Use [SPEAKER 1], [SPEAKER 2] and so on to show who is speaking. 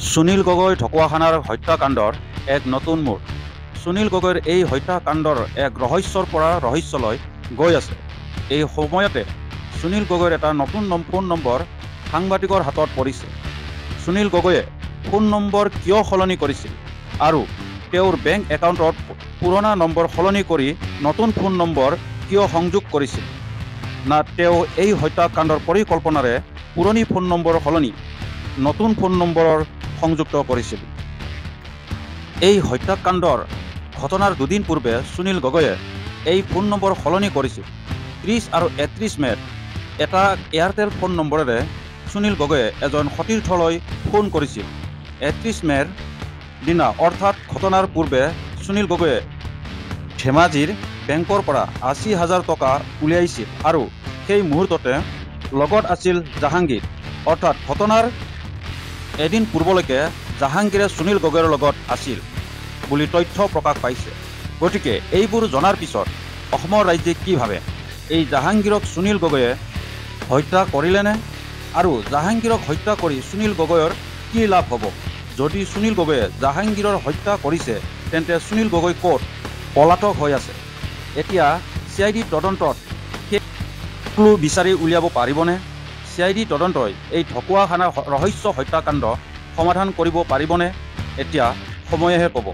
[SPEAKER 1] সুনীল গগৈ ঢকুৱাখানাৰ হত্যাকাণ্ডৰ এক নতুন মোড়। সুনীল গগৈৰ এই হত্যাকাণ্ডৰ এক ৰহস্যৰ পৰা ৰহস্যলৈ গৈ আছে। এই সময়তে সুনীল গগৈৰ এটা নতুন ফোন নম্বৰ সাংবাদিকৰ হাতত পৰিছে। সুনীল গগৈয়ে ফোন নম্বৰ কিয় সলনি কৰিছিল আৰু তেওঁৰ বেংক একাউণ্টত পুৰণা নম্বৰ সলনি কৰি নতুন ফোন নম্বৰ কিয় সংযোগ কৰিছিল, না তেওঁ এই হত্যাকাণ্ডৰ পৰিকল্পনাৰে পুৰণি ফোন নম্বৰ সলনি নতুন ফোন নম্বৰৰ সংযুক্ত কৰিছিল। এই হত্যাকাণ্ডৰ ঘটনাৰ দুদিন পূৰ্বে সুনীল গগৈয়ে এই ফোন নম্বৰ সলনি কৰিছিল। 30 আৰু 31 মে'ত এটা এয়াৰটেল ফোন নম্বৰেৰে সুনীল গগৈয়ে এজন সতীৰ্থলৈ ফোন কৰিছিল। 31 মে'ৰ দিনা অৰ্থাৎ ঘটনাৰ পূৰ্বে সুনীল গগৈয়ে ধেমাজিৰ বেংকৰ পৰা 80,000 টকা উলিয়াইছিল আৰু সেই মুহূৰ্ততে লগত আছিল জাহাংগীৰ। অৰ্থাৎ ঘটনাৰ এদিন পূৰ্বলৈকে জাহাংগীৰে সুনীল গগৈৰ লগত আছিল বুলি তথ্য প্ৰকাশ পাইছে। গতিকে এইবোৰ জনাৰ পিছত অসমৰ ৰাইজে কি ভাবে? এই জাহাংগীৰক সুনীল গগৈয়ে হত্যা কৰিলেনে? আৰু জাহাংগীৰক হত্যা কৰি সুনীল গগৈৰ কি লাভ হ'ব? যদি সুনীল গগৈয়ে জাহাংগীৰৰ হত্যা কৰিছে, তেন্তে সুনীল গগৈ ক'ত পলাতক হৈ আছে? এতিয়া CID তদন্তত সেই ক্লু বিচাৰি উলিয়াব পাৰিবনে? CID তদন্তই এই ঢকুৱাখানাৰ ৰহস্য হত্যাকাণ্ড সমাধান কৰিব পাৰিবনে? এতিয়া সময়েহে ক'ব।